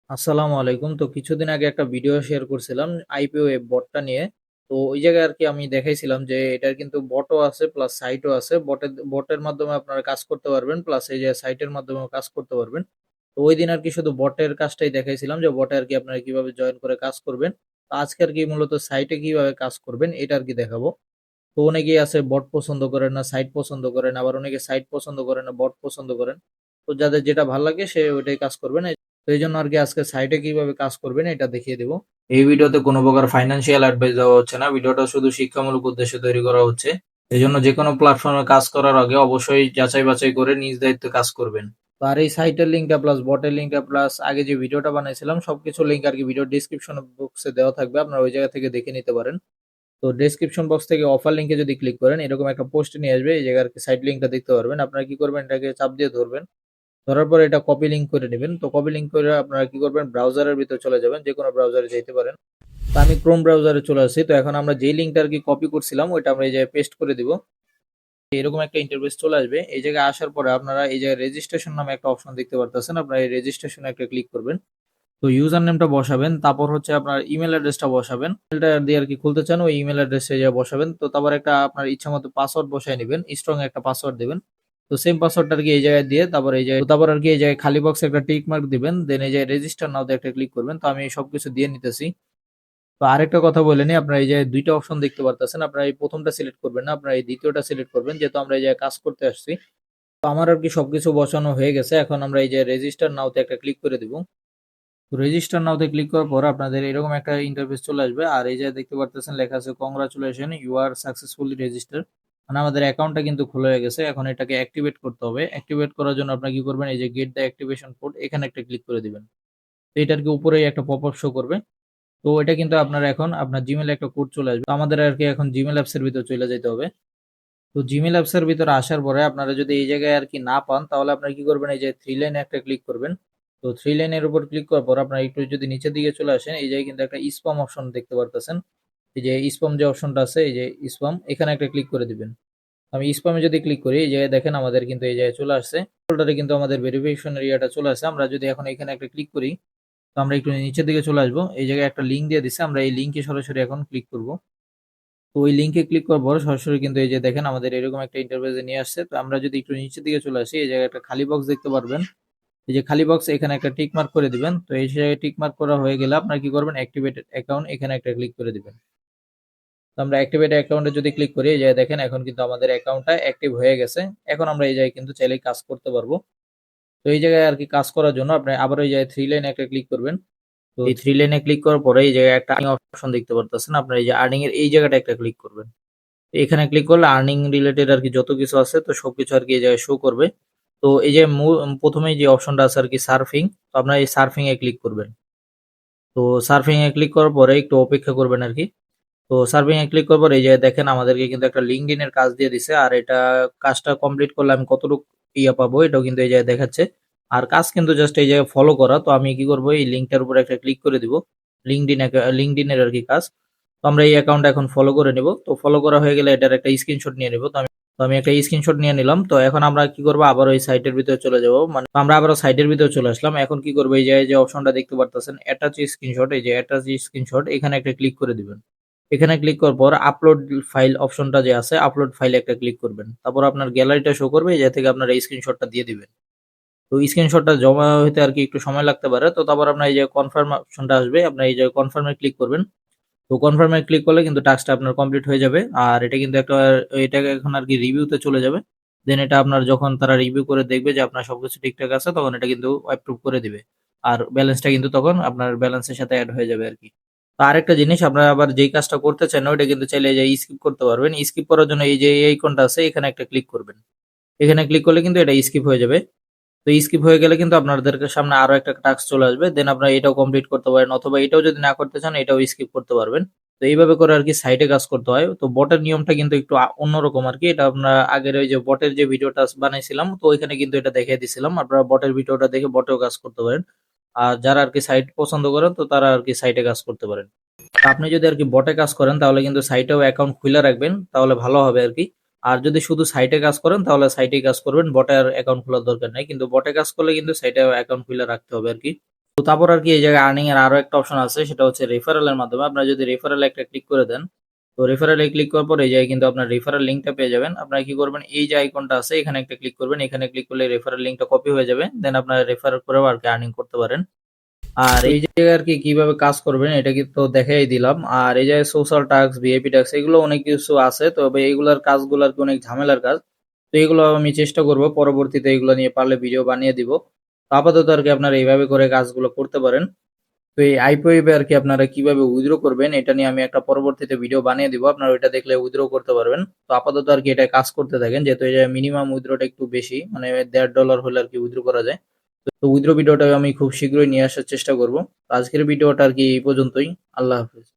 আসসালামু আলাইকুম। তো কিছুদিন আগে একটা ভিডিও শেয়ার করছিলাম আইপিও ওয়েব বটটা নিয়ে। তো ওই জায়গায় আরকি আমি দেখাইছিলাম যে এটার কিন্তু বটও আছে প্লাস সাইটও আছে। বটের মাধ্যমে আপনারা কাজ করতে পারবেন প্লাস এই যে সাইটের মাধ্যমেও কাজ করতে পারবেন। তো ঐদিন আরকি শুধু বটের কাজটাই দেখাইছিলাম যে বটে আরকি আপনারা কিভাবে জয়েন করে কাজ করবেন। তো আজকে আরকি মূলত সাইটে কিভাবে কাজ করবেন এটা আরকি দেখাবো। তো অনেকেই আছে বট পছন্দ করেন না, সাইট পছন্দ করেন, আবার অনেকে সাইট পছন্দ করেন না, বট পছন্দ করেন। তো যাদের যেটা ভাল লাগে সে ওইটাই কাজ করবেন। তো এইজন্য আরকি আজকে সাইটে কিভাবে কাজ করবেন এটা দেখিয়ে দেব। এই ভিডিওতে কোনো প্রকার ফাইন্যান্সিয়াল অ্যাডভাইস দেওয়া হচ্ছে না। ভিডিওটা শুধু শিক্ষামূলক উদ্দেশ্যে তৈরি করা হচ্ছে। এজন্য যেকোনো প্ল্যাটফর্মে কাজ করার আগে অবশ্যই যাচাই বাছাই করে নিজ দায়িত্বে কাজ করবেন। তো আর এই সাইটের লিঙ্কটা প্লাস বটের লিঙ্কটা প্লাস আগে যে ভিডিওটা বানাইছিলাম সবকিছুর লিঙ্ক আরকি ভিডিওর ডেসক্রিপশন বক্সে দেওয়া থাকবে। আপনারা ওই জায়গা থেকে দেখে নিতে পারেন। তো ডেসক্রিপশন বক্স থেকে অফার লিংকে যদি ক্লিক করেন এরকম একটা পোস্ট নিয়ে আসবে। এই জায়গায় আরকি সাইট লিংকটা দেখতে পারবেন। আপনারা কি করবেন এটাকে চাপ দিয়ে ধরবেন। ধরার পরে এটা কপি লিংক করে নিবেন। তো কপি লিংক করে আপনারা কি করবেন ব্রাউজারের ভিতরে চলে যাবেন। যেকোনো ব্রাউজারে যাইতে পারেন। তো আমি ক্রোম ব্রাউজারে চলে আসছি। তো এখন আমরা যেই লিংকটা আরকি কপি করছিলাম ওইটা আমরা এই জায়গায় পেস্ট করে দিব। এরকম একটা ইন্টারফেস চলে আসবে। এই জায়গায় আসার পরে আপনারা এই জায়গায় রেজিস্ট্রেশন নামে একটা অপশন দেখতে পারতেছেন। আপনারা এই রেজিস্ট্রেশনে একটা ক্লিক করবেন। তো ইউজার নেমটা বসাবেন, তারপর হচ্ছে আপনার ইমেল অ্যাড্রেসটা বসাবেন। ইমেলটা দিয়ে আরকি খুলতে চান ওই ইমেল অ্যাড্রেসে যা বসাবেন। তো তারপর একটা আপনার ইচ্ছামতো পাসওয়ার্ড বসায় নিবেন। স্ট্রং একটা পাসওয়ার্ড দিবেন। তো সেম পাসওয়ার্ডটা আরকি এই জায়গায় দিয়ে তারপর আরকি এই জায়গায় খালি বক্সে একটা টিক মার্ক দিবেন। দেন এই জায়গায় রেজিস্টার নাও তে একটা ক্লিক করবেন। তো আমি সবকিছু দিয়ে নিতেছি। তো আরেকটা কথা বলে নিই, আপনারা এই জায়গায় ২ টা অপশন দেখতে পারতেছেন। আপনারা এই ১ম টা সিলেক্ট করবেন না, আপনারা এই ২য় টা সিলেক্ট করবেন। যেহেতু আমরা এই জায়গায় কাজ করতে আসছি। তো আমার আরকি সবকিছু বসানো হয়ে গেছে। এখন আমরা এই যে রেজিস্টার নাও তে একটা ক্লিক করে দিব। তো রেজিস্টার নাও তে ক্লিক করার পর আপনাদের এরকম একটা ইন্টারফেস চলে আসবে। আর এই যে দেখতে পারতেছেন লেখা আছে congratulation you are successfully register. মানে আমাদের অ্যাকাউন্টটা কিন্তু খুলে হয়ে গেছে। এখন এটাকে অ্যাক্টিভেট করতে হবে। অ্যাক্টিভেট করার জন্য আপনারা কি করবেন এই যে গেট দ্য অ্যাক্টিভেশন কোড এখানে একটা ক্লিক করে দিবেন। তো এটার কি উপরেই একটা পপআপ শো করবে। তো এটা কিন্তু আপনারা এখন আপনার জিমেইলে একটা কোড চলে আসবে। তো আমাদের আরকি এখন জিমেইল অ্যাপস এর ভিতরে চলে যাইতে হবে। তো জিমেইল অ্যাপস এর ভিতরে আসার পরে আপনারা যদি এই জায়গায় আরকি না পান তাহলে আপনারা কি করবেন এই যে 3 লাইনে একটা ক্লিক করবেন। তো 3 লাইনের উপর ক্লিক করার পর আপনারা একটু যদি নিচের দিকে চলে আসেন এই জায়গায় কিন্তু একটা স্পাম অপশন দেখতে পারতেছেন। এই যে স্পাম যে অপশনটা আছে এই যে স্পাম এখানে একটা ক্লিক করে দিবেন। আমি স্পামে যদি ক্লিক করি এই জায়গায় দেখেন আমাদের কিন্তু এই জায়গায় চলে আসছে। ফোল্ডারে কিন্তু আমাদের ভেরিফিকেশন এরিয়াটা চলে আসছে। আমরা যদি এখন এখানে একটা ক্লিক করি তো আমরা একটু নিচের দিকে চলে আসবো। এই জায়গায় একটা লিঙ্ক দিয়ে দিছে। আমরা এই লিঙ্কে সরাসরি এখন ক্লিক করব। তো ওই লিঙ্কে ক্লিক করার পর সরাসরি কিন্তু এই যে দেখেন আমাদের এরকম একটা ইন্টারফেসে নিয়ে আসছে। তো আমরা যদি একটু নিচের দিকে চলে আসি এই জায়গায় একটা খালি বক্স দেখতে পারবেন। এই যে খালি বক্স এখানে একটা টিক মার্ক করে দিবেন। তো এই জায়গায় টিক মার্ক করা হয়ে গেলে আপনারা কি করবেন অ্যাক্টিভেটেড অ্যাকাউন্ট এখানে একটা ক্লিক করে দিবেন। তো আমরা অ্যাক্টিভেট অ্যাকাউন্টে যদি ক্লিক করি এই জায়গায় দেখেন এখন কিন্তু আমাদের অ্যাকাউন্টটা অ্যাক্টিভ হয়ে গেছে। এখন আমরা এই জায়গায় কিন্তু চাইলেই কাজ করতে পারবো। তো এই জায়গায় আরকি কাজ করার জন্য আপনি আবারও এই জায়গায় 3 লাইনে একটা ক্লিক করবেন। তো এই 3 লাইনে ক্লিক করার পরে এই জায়গায় একটা আর্নিং অপশন দেখতে পারতেছেন। আপনারা এই যে আর্নিং এর এই জায়গাটা একটা ক্লিক করবেন। এখানে ক্লিক করলে আর্নিং রিলেটেড আরকি যত কিছু আছে তো সবকিছু আরকি এই জায়গায় শো করবে। তো এই যে ১ম এই যে অপশনটা আছে আরকি সার্ফিং, তো আপনারা এই সার্ফিং এ ক্লিক করবেন। তো সার্ফিং এ ক্লিক করার পরে একটু অপেক্ষা করবেন আরকি। তো সার্ফিং এ ক্লিক করার পর এই জায়গায় দেখেন আমাদেরকে কিন্তু একটা লিঙ্কডইন এর কাজ দিয়ে দিছে। আর এটা কাজটা কমপ্লিট করলে আমি কতটুক পাবো এটাও কিন্তু এই জায়গায় দেখাচ্ছে। আর কাজ কিন্তু জাস্ট এই জায়গায় ফলো করা। তো আমি কি করব এই লিঙ্কটার উপর একটা ক্লিক করে দিব। লিঙ্কডইন এর আরকি কাজ। তো আমরা এই অ্যাকাউন্টটা এখন ফলো করে নিব। তো ফলো করা হয়ে গেলে এটার একটা স্ক্রিনশট নিয়ে নিব। তো আমি একটা স্ক্রিনশট নিয়ে নিলাম। তো এখন আমরা কি করব আবার ওই সাইটের ভিতরে চলে যাব। মানে তো আমরা আবারও সাইটের ভিতরে চলে আসলাম। এখন কি করব এই জায়গায় যে অপশনটা দেখতে পারতেছেন অ্যাটাচ স্ক্রিনশট এই যে অ্যাটাচ স্ক্রিনশট এখানে একটা ক্লিক করে দিবেন। এখানে ক্লিক করার পর আপলোড ফাইল অপশনটা যে আছে আপলোড ফাইলে একটা ক্লিক করবেন। তারপর আপনার গ্যালারিটা শো করবে যে থেকে আপনারা এই স্ক্রিনশটটা দিয়ে দিবেন। তো স্ক্রিনশটটা জমা হইতে আরকি একটু সময় লাগতে পারে। তো তারপর আপনার এই যে কনফার্ম অপশনটা আসবে। আপনার এই যে কনফার্ম এ ক্লিক করবেন। তো কনফার্ম এ ক্লিক করলে কিন্তু টাস্কটা আপনার কমপ্লিট হয়ে যাবে। আর এটা কিন্তু এটা এখন আরকি রিভিউতে চলে যাবে। দেন এটা আপনার যখন তারা রিভিউ করে দেখবে যে আপনার সবকিছু ঠিকঠাক আছে তখন এটা কিন্তু অ্যাপ্রুভ করে দিবে। আর ব্যালেন্সটা কিন্তু তখন আপনার ব্যালেন্সের সাথে এড হয়ে যাবে আরকি। তো আরেকটা জিনিস আপনারা আবার যেই কাজটা করতে চান ওইটা কিন্তু চাইলে এই যে স্কিপ করতে পারবেন। স্কিপ করার জন্য এই যে এই আইকনটা আছে এখানে একটা ক্লিক করবেন। এখানে ক্লিক করলে কিন্তু এটা স্কিপ হয়ে যাবে। তো স্কিপ হয়ে গেলে কিন্তু আপনাদের সামনে আরো একটা টাস্ক চলে আসবে। দেন আপনারা এটাও কমপ্লিট করতে পারেন অথবা এটাও যদি না করতে চান এটাও স্কিপ করতে পারবেন। তো এইভাবে করে আরকি সাইটে কাজ করতে হয়। তো বটের নিয়মটা কিন্তু একটু অন্যরকম আরকি। এটা আমরা আগের ওই যে বটের যে ভিডিওটা বানাইছিলাম তো ওইখানে কিন্তু এটা দেখিয়ে দিছিলাম। আপনারা বটের ভিডিওটা দেখে বটেও কাজ করতে পারেন। আর যারা আরকি সাইট পছন্দ করেন তো তারা আরকি সাইটে কাজ করতে পারেন। তো আপনি যদি আরকি বটে কাজ করেন তাহলে কিন্তু সাইটেও অ্যাকাউন্ট খুইলা রাখবেন। তাহলে ভালো হবে আরকি। আর যদি শুধু সাইটে কাজ করেন তাহলে সাইটেই কাজ করবেন। বটে আর অ্যাকাউন্ট খোলার দরকার নাই। কিন্তু বটে কাজ করলে কিন্তু সাইটেও অ্যাকাউন্ট খুইলা রাখতে হবে আরকি। তো তারপর আরকি এই জায়গায় আর্নিং এর আরো একটা অপশন আছে, সেটা হচ্ছে রেফারেল এর মাধ্যমে। আপনারা যদি রেফারেল একটা ক্লিক করে দেন, তো রেফারেল এ ক্লিক করার পর এই জায়গায় কিন্তু আপনার রেফারেল লিংকটা পেয়ে যাবেন। আপনারা কি করবেন, এই যে আইকনটা আছে এখানে একটা ক্লিক করবেন। এখানে ক্লিক করলে রেফারেল লিংকটা কপি হয়ে যাবে। দেন আপনারা রেফার করেও আরকি আর্নিং করতে পারেন। আর এই জায়গায় আরকি কিভাবে কাজ করবেন এটা কিন্তু দেখাই দিলাম। আর এই জায়গায় সোশ্যাল টাস্ক, ভিআইপি টাস্ক এগুলো অনেক কিছু আছে। তবে এগুলার কাজগুলো আরকি অনেক ঝামেলার কাজ। তো এগুলো আমি চেষ্টা করব পরবর্তীতে এগুলো নিয়ে পারলে ভিডিও বানিয়ে দিব। তো আপাতত আরকি আপনারা এইভাবে করে কাজগুলো করতে পারেন। তো এই আইপিওএবে আরকি আপনারা কিভাবে উইথড্র করবেন এটা নিয়ে আমি একটা পরবর্তীতে ভিডিও বানিয়ে দিব। আপনারা ওইটা দেখলে উইথড্র করতে পারবেন। তো আপাতত আরকি এটা কাজ করতে থাকেন। যেহেতু এই যে মিনিমাম উইথড্রটা একটু বেশি, মানে $1.5 হলে আরকি উইথড্র করা যায়। তো উইথড্র ভিডিওটা আমি খুব শীঘ্রই নিয়ে আসার চেষ্টা করব। তো আজকের ভিডিওটা আরকি এই পর্যন্তই। আল্লাহ হাফেজ।